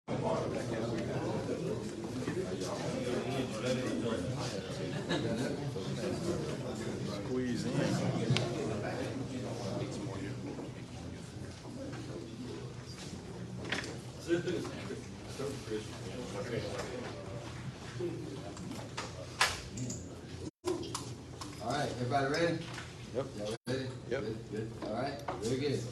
Squeeze in. All right, everybody ready? Yep. Y'all ready? Yep. Good. All right, very good.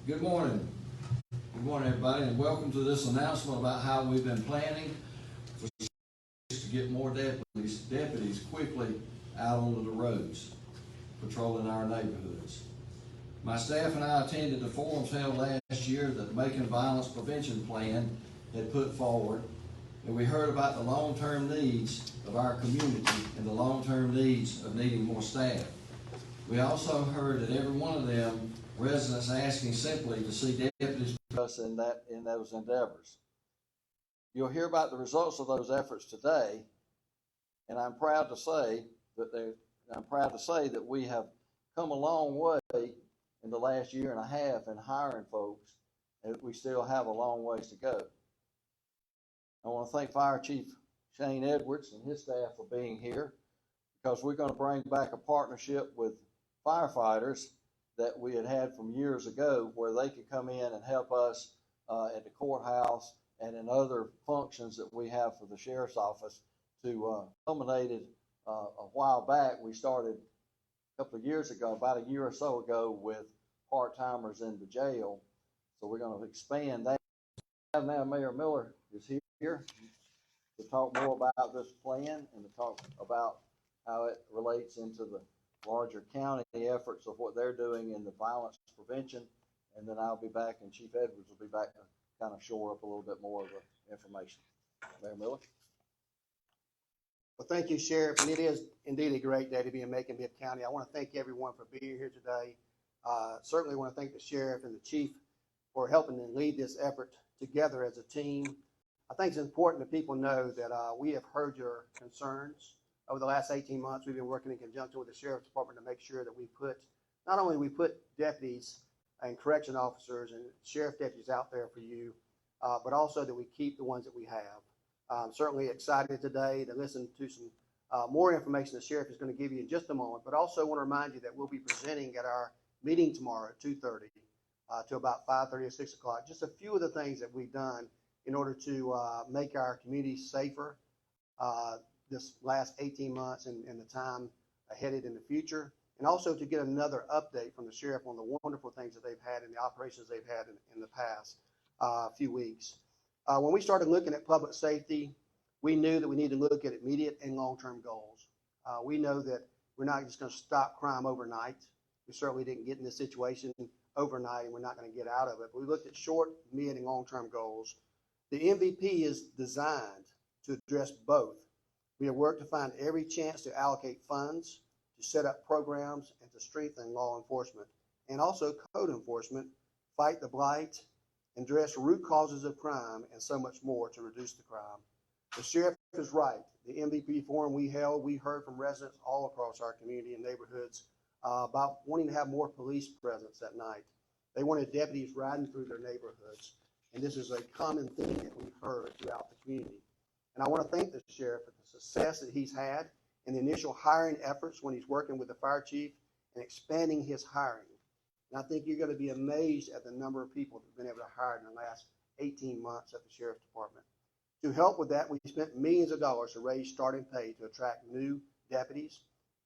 Good morning. Good morning, everybody, and welcome to this announcement about how we've been planning to get more deputies quickly out onto the roads, patrolling our neighborhoods. My staff and I attended the forums held last year that the Macon Violence Prevention Plan had put forward, and we heard about the long-term needs of our community and the long-term needs of needing more staff. We also heard that every one of them, residents asking simply to see deputies with us in those endeavors. You'll hear about the results of those efforts today, and I'm proud to say that we have come a long way in the last year and a half in hiring folks, and we still have a long ways to go. I want to thank Fire Chief Shane Edwards and his staff for being here, because we're going to bring back a partnership with firefighters that we had from years ago, where they could come in and help us at the courthouse and in other functions that we have for the sheriff's office. Culminated a while back. We started a couple of years ago, about a year or so ago, with part-timers in the jail. So we're going to expand that. Now Mayor Miller is here to talk more about this plan and to talk about how it relates into the larger county efforts of what they're doing in the violence prevention. And then I'll be back, and Chief Edwards will be back to kind of shore up a little bit more of the information. Mayor Miller. Well, thank you, Sheriff, and it is indeed a great day to be in Macon-Bibb County. I want to thank everyone for being here today. Certainly want to thank the Sheriff and the Chief for helping to lead this effort together as a team. I think it's important that people know that we have heard your concerns. Over the last 18 months, we've been working in conjunction with the Sheriff's Department to make sure that not only we put deputies and correction officers and sheriff deputies out there for you, but also that we keep the ones that we have. I'm certainly excited today to listen to some more information the Sheriff is going to give you in just a moment, but also want to remind you that we'll be presenting at our meeting tomorrow at 2:30 to about 5:30 or 6 o'clock, just a few of the things that we've done in order to make our community safer this last 18 months and the time headed in the future, and also to get another update from the Sheriff on the wonderful things that they've had and the operations they've had in the past few weeks. When we started looking at public safety, we knew that we needed to look at immediate and long-term goals. We know that we're not just going to stop crime overnight. We certainly didn't get in this situation overnight, and we're not going to get out of it. But we looked at short, mid, and long-term goals. The MVP is designed to address both. We have worked to find every chance to allocate funds, to set up programs, and to strengthen law enforcement, and also code enforcement, fight the blight, address root causes of crime, and so much more to reduce the crime. The Sheriff is right. The MVP forum we held, we heard from residents all across our community and neighborhoods about wanting to have more police presence at night. They wanted deputies riding through their neighborhoods, and this is a common theme that we've heard throughout the community. And I want to thank the Sheriff for the success that he's had in the initial hiring efforts when he's working with the fire chief and expanding his hiring. And I think you're going to be amazed at the number of people that have been able to hire in the last 18 months at the Sheriff's Department. To help with that, we spent millions of dollars to raise starting pay to attract new deputies,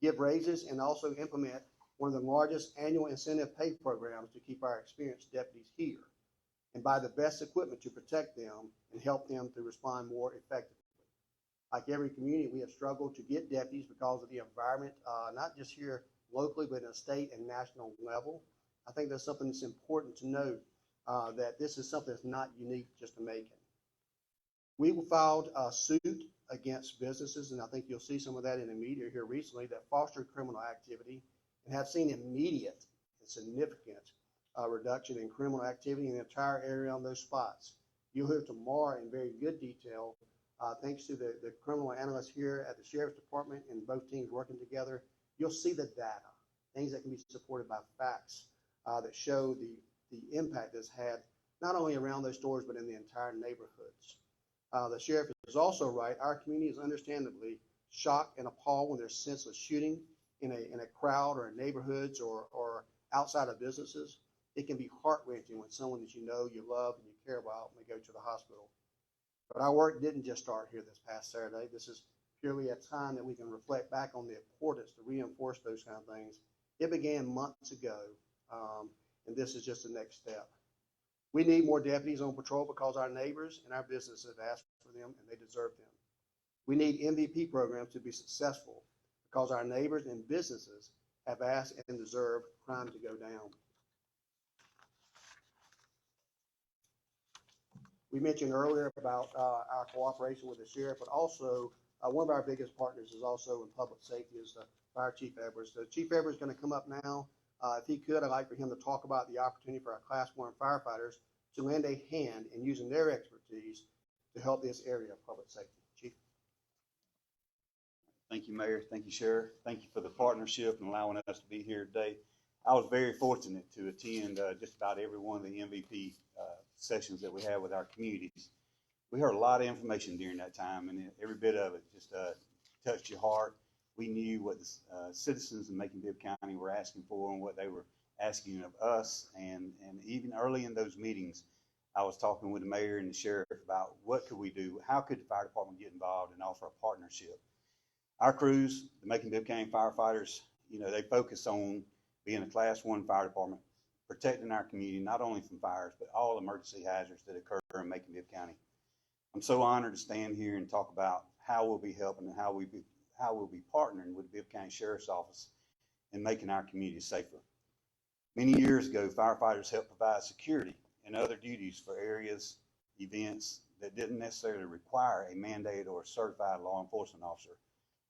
give raises, and also implement one of the largest annual incentive pay programs to keep our experienced deputies here, and buy the best equipment to protect them and help them to respond more effectively. Like every community, we have struggled to get deputies because of the environment, not just here locally, but at a state and national level. I think that's something that's important to note, that this is something that's not unique just to Macon. We filed a suit against businesses, and I think you'll see some of that in the media here recently, that foster criminal activity and have seen immediate and significant reduction in criminal activity in the entire area on those spots. You'll hear tomorrow in very good detail, thanks to the criminal analysts here at the Sheriff's Department and both teams working together. You'll see the data, things that can be supported by facts that show the impact it's had, not only around those stores, but in the entire neighborhoods. The sheriff is also right. Our community is understandably shocked and appalled when there's senseless shooting in a crowd or in neighborhoods or outside of businesses. It can be heart-wrenching when someone that you know, you love, and you care about may go to the hospital. But our work didn't just start here this past Saturday. This is purely a time that we can reflect back on the importance to reinforce those kind of things. It began months ago, and this is just the next step. We need more deputies on patrol because our neighbors and our businesses have asked for them, and they deserve them. We need MVP programs to be successful because our neighbors and businesses have asked and deserve crime to go down. We mentioned earlier about our cooperation with the sheriff, but also one of our biggest partners is also in public safety is Fire Chief Edwards. So Chief Edwards is going to come up now. If he could, I'd like for him to talk about the opportunity for our Class 1 firefighters to lend a hand in using their expertise to help this area of public safety. Chief. Thank you, Mayor. Thank you, Sheriff. Thank you for the partnership and allowing us to be here today. I was very fortunate to attend just about every one of the MVP sessions that we have with our communities. We heard a lot of information during that time, and every bit of it just touched your heart. We knew what the citizens in Macon-Bibb County were asking for and what they were asking of us. And even early in those meetings, I was talking with the mayor and the sheriff about what could we do? How could the fire department get involved and offer a partnership? Our crews, the Macon-Bibb County firefighters, you know, they focus on being a Class 1 fire department, protecting our community, not only from fires, but all emergency hazards that occur in Macon-Bibb County. I'm so honored to stand here and talk about how we'll be helping and how we'll be partnering with the Bibb County Sheriff's Office in making our community safer. Many years ago, firefighters helped provide security and other duties for areas, events that didn't necessarily require a mandated or certified law enforcement officer.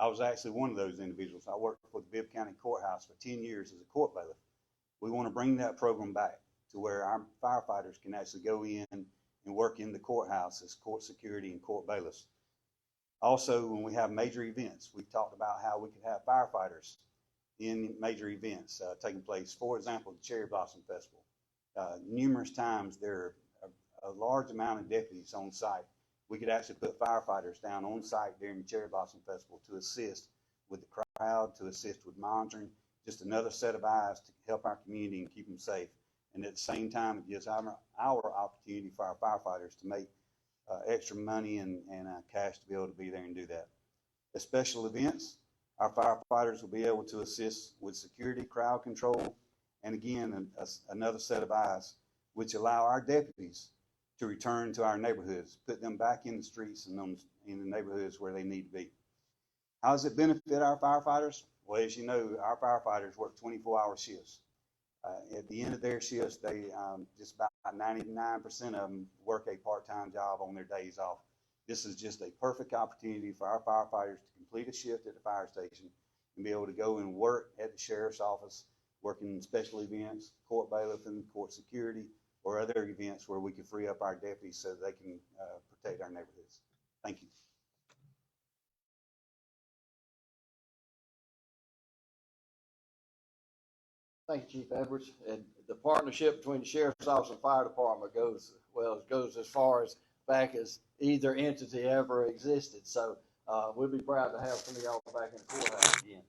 I was actually one of those individuals. I worked for the Bibb County Courthouse for 10 years as a court bailiff. We want to bring that program back to where our firefighters can actually go in and work in the courthouse as court security and court bailiffs. Also, when we have major events, we've talked about how we could have firefighters in major events taking place. For example, the Cherry Blossom Festival. Numerous times there are a large amount of deputies on site. We could actually put firefighters down on site during the Cherry Blossom Festival to assist with the crowd, to assist with monitoring, just another set of eyes to help our community and keep them safe. And at the same time, it gives our opportunity for our firefighters to make extra money and cash to be able to be there and do that. At special events, our firefighters will be able to assist with security, crowd control, and again, another set of eyes, which allow our deputies to return to our neighborhoods, put them back in the streets and in the neighborhoods where they need to be. How does it benefit our firefighters? Well, as you know, our firefighters work 24-hour shifts. At the end of their shifts, they just about 99% of them work a part-time job on their days off. This is just a perfect opportunity for our firefighters to complete a shift at the fire station and be able to go and work at the sheriff's office, working in special events, court bailiff and court security, or other events where we can free up our deputies so that they can protect our neighborhoods. Thank you. Thank you, Chief Edwards. And the partnership between the Sheriff's Office and Fire Department goes as far as back as either entity ever existed. So we'll be proud to have some of y'all back in the courthouse again.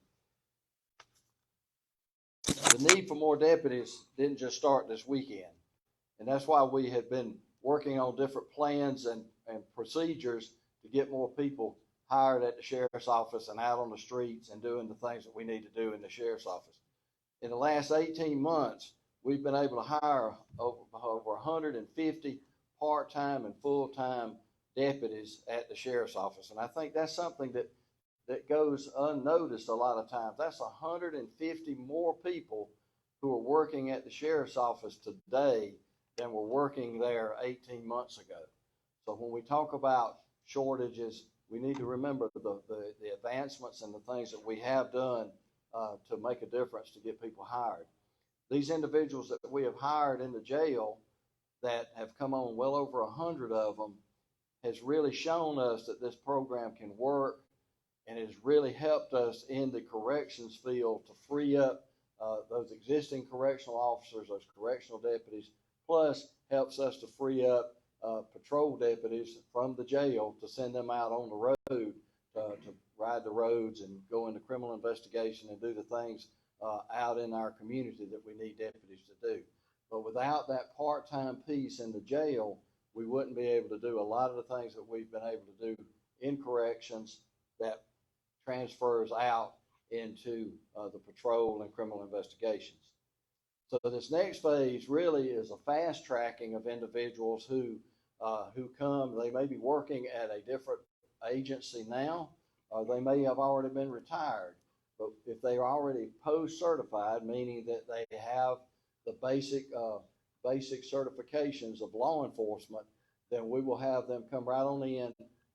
The need for more deputies didn't just start this weekend. And that's why we had been working on different plans and procedures to get more people hired at the Sheriff's Office and out on the streets and doing the things that we need to do in the Sheriff's Office. In the last 18 months, we've been able to hire over 150 part-time and full-time deputies at the Sheriff's Office. And I think that's something that goes unnoticed a lot of times. That's 150 more people who are working at the Sheriff's Office today than were working there 18 months ago. So when we talk about shortages, we need to remember the advancements and the things that we have done to make a difference to get people hired. These individuals that we have hired in the jail that have come on, well over 100 of them, has really shown us that this program can work, and has really helped us in the corrections field to free up those existing correctional officers, those correctional deputies, plus helps us to free up patrol deputies from the jail to send them out on the road to ride the roads and go into criminal investigation and do the things out in our community that we need deputies to do. But without that part-time piece in the jail, we wouldn't be able to do a lot of the things that we've been able to do in corrections that transfers out into the patrol and criminal investigations. So this next phase really is a fast tracking of individuals who come. They may be working at a different agency now, or they may have already been retired. But if they are already post-certified, meaning that they have the basic certifications of law enforcement, then we will have them come right on in,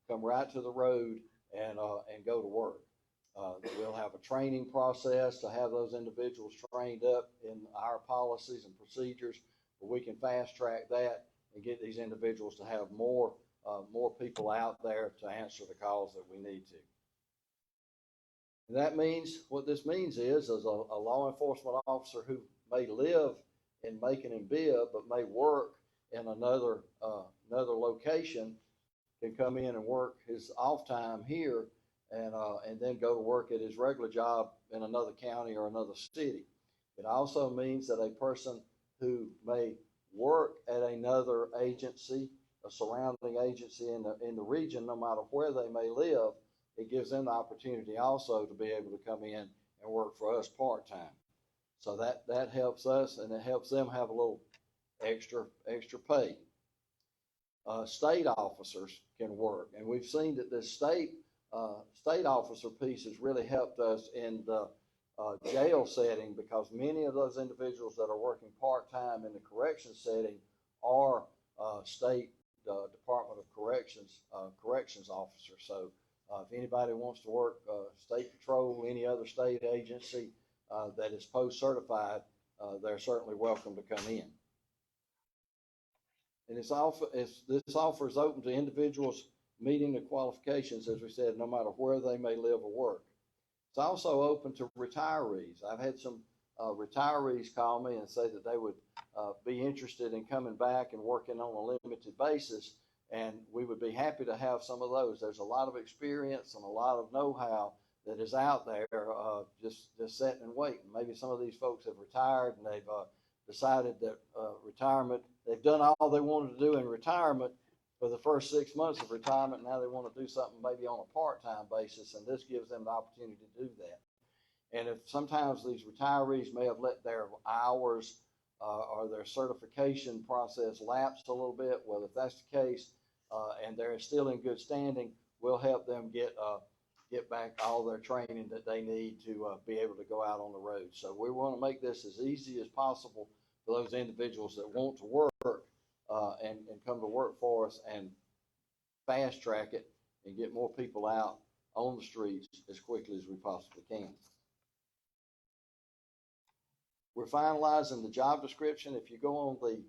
come right to the road, and go to work. We'll have a training process to have those individuals trained up in our policies and procedures, but we can fast track that and get these individuals to have more people out there to answer the calls that we need to. And that means, what this means is a law enforcement officer who may live in Macon-Bibb but may work in another location can come in and work his off time here and then go to work at his regular job in another county or another city. It also means that a person who may work at another agency, a surrounding agency in the region, no matter where they may live, it gives them the opportunity also to be able to come in and work for us part-time. So that helps us, and it helps them have a little extra pay. State officers can work, and we've seen that this state officer piece has really helped us in the jail setting, because many of those individuals that are working part-time in the corrections setting are state Department of Corrections officers. So if anybody wants to work state patrol, any other state agency that is post-certified, they're certainly welcome to come in. And this offer is open to individuals meeting the qualifications, as we said, no matter where they may live or work. It's also open to retirees. I've had some retirees call me and say that they would be interested in coming back and working on a limited basis, and we would be happy to have some of those. There's a lot of experience and a lot of know-how that is out there just sitting and waiting. Maybe some of these folks have retired and they've decided that retirement, they've done all they wanted to do in retirement for the first 6 months of retirement. Now they want to do something maybe on a part-time basis, and this gives them the opportunity to do that. And if sometimes these retirees may have let their hours or their certification process lapse a little bit, well, if that's the case and they're still in good standing, we'll help them get back all their training that they need to be able to go out on the road. So we want to make this as easy as possible for those individuals that want to work and come to work for us, and fast track it and get more people out on the streets as quickly as we possibly can. We're finalizing the job description. If you go on the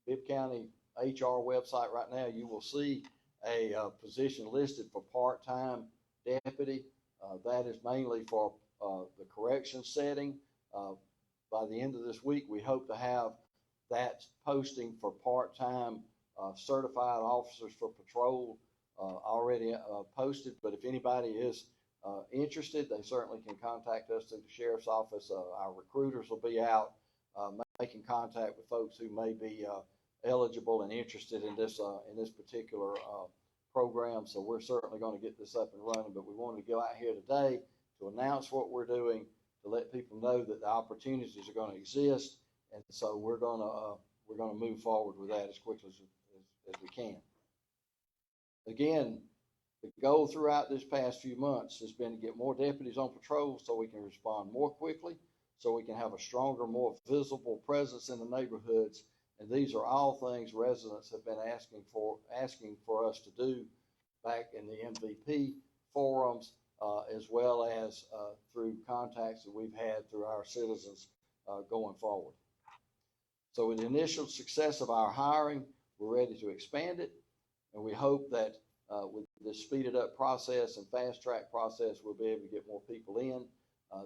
Bibb County HR website right now, you will see a position listed for part-time deputy. That is mainly for the correction setting. By the end of this week, we hope to have that posting for part-time certified officers for patrol already posted. But if anybody is interested, they certainly can contact us through the sheriff's office. Our recruiters will be out making contact with folks who may be eligible and interested in this particular program. So we're certainly going to get this up and running, but we wanted to go out here today to announce what we're doing, to let people know that the opportunities are going to exist, and so we're going to move forward with that as quickly as we can. Again, the goal throughout this past few months has been to get more deputies on patrol so we can respond more quickly, so we can have a stronger, more visible presence in the neighborhoods. And these are all things residents have been asking for us to do back in the MVP forums, as well as through contacts that we've had through our citizens going forward. So with the initial success of our hiring, we're ready to expand it, and we hope that with this speeded up process and fast track process, we'll be able to get more people in.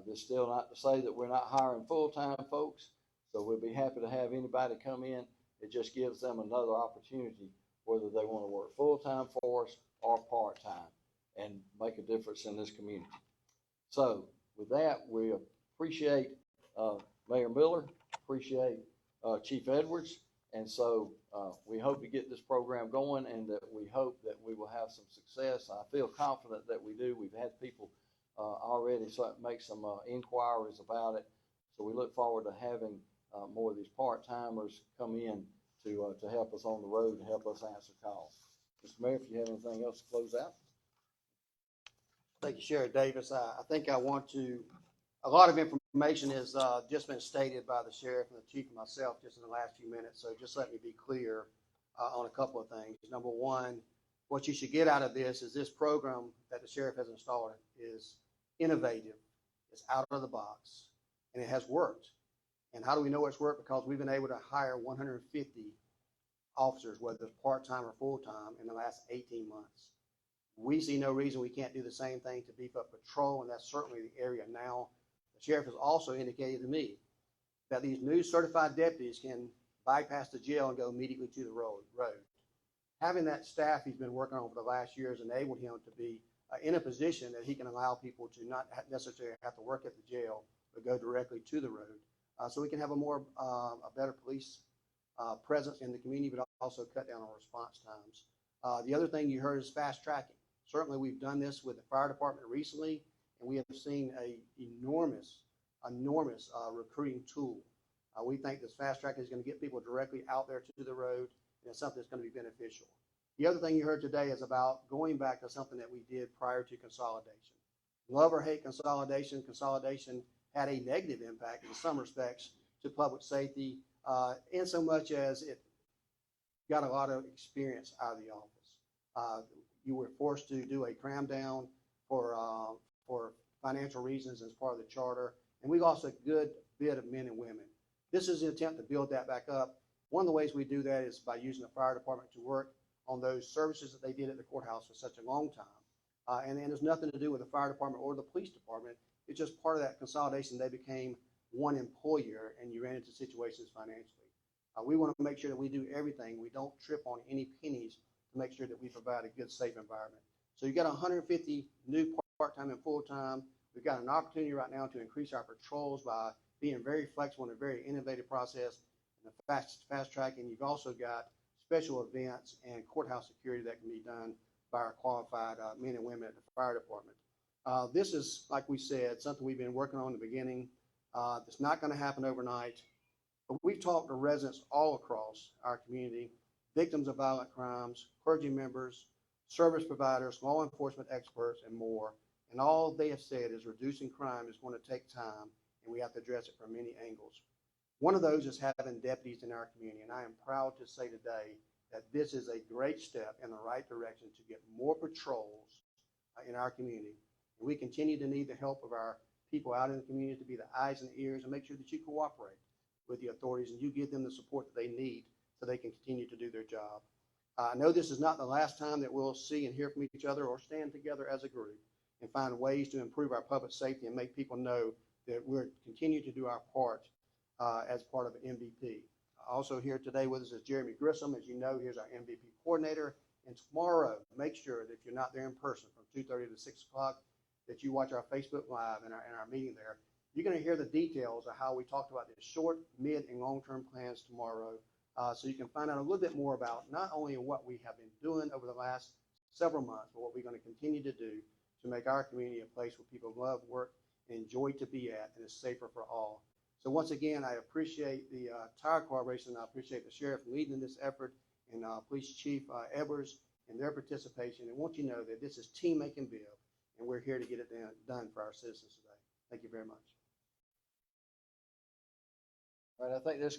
This is still not to say that we're not hiring full-time folks. So we'll be happy to have anybody come in. It just gives them another opportunity, whether they want to work full-time for us or part-time, and make a difference in this community. So with that, we appreciate Mayor Miller, appreciate Chief Edwards, and so we hope to get this program going, and that we hope that we will have some success. I feel confident that we do. We've had people already make some inquiries about it, so we look forward to having more of these part-timers come in to help us on the road and help us answer calls. Mr. Mayor, if you have anything else to close out. Thank you, Sheriff Davis. I think a lot of information has just been stated by the sheriff and the chief and myself just in the last few minutes. So just let me be clear on a couple of things. Number one, what you should get out of this is this program that the sheriff has installed is innovative, it's out of the box, and it has worked. And how do we know it's worked? Because we've been able to hire 150 officers, whether it's part-time or full-time, in the last 18 months. We see no reason we can't do the same thing to beef up patrol, and that's certainly the area now. The sheriff has also indicated to me that these new certified deputies can bypass the jail and go immediately to the road. Having that staff he's been working on for the last year has enabled him to be in a position that he can allow people to not necessarily have to work at the jail, but go directly to the road. So we can have a better police presence in the community, but also cut down on response times. The other thing you heard is fast tracking. Certainly we've done this with the fire department recently, and we have seen an enormous recruiting tool. We think this fast tracking is going to get people directly out there to the road, and it's something that's going to be beneficial. The other thing you heard today is about going back to something that we did prior to consolidation. Love or hate consolidation, consolidation had a negative impact in some respects to public safety, in so much as it got a lot of experience out of the office. You were forced to do a cram down for financial reasons as part of the charter, and we lost a good bit of men and women. This is an attempt to build that back up. One of the ways we do that is by using the fire department to work on those services that they did at the courthouse for such a long time. And there's nothing to do with the fire department or the police department. It's just part of that consolidation. They became one employer, and you ran into situations financially. We want to make sure that we do everything. We don't trip on any pennies to make sure that we provide a good, safe environment. So you got 150 new part-time and full-time. We've got an opportunity right now to increase our patrols by being very flexible in a very innovative process and the fast tracking. You've also got special events and courthouse security that can be done by our qualified men and women at the fire department. This is, like we said, something we've been working on in the beginning. It's not going to happen overnight, but we've talked to residents all across our community, victims of violent crimes, clergy members, service providers, law enforcement experts, and more. And all they have said is reducing crime is going to take time, and we have to address it from many angles. One of those is having deputies in our community, and I am proud to say today that this is a great step in the right direction to get more patrols in our community. And we continue to need the help of our people out in the community to be the eyes and ears and make sure that you cooperate with the authorities and you give them the support that they need so they can continue to do their job. I know this is not the last time that we'll see and hear from each other or stand together as a group and find ways to improve our public safety and make people know that we're continue to do our part as part of an MVP. Also here today with us is Jeremy Grissom. As you know, here's our MVP coordinator. And tomorrow, make sure that if you're not there in person from 2:30 to 6 o'clock, that you watch our Facebook Live and our meeting there. You're going to hear the details of how we talked about the short, mid, and long-term plans tomorrow. So you can find out a little bit more about not only what we have been doing over the last several months, but what we're going to continue to do to make our community a place where people love, work, and enjoy to be at, and is safer for all. So once again, I appreciate the entire collaboration. I appreciate the sheriff leading this effort and Police Chief Edwards and their participation. And want you to know that this is Team Macon-Bibb, and we're here to get it done for our citizens today. Thank you very much. All right, I think this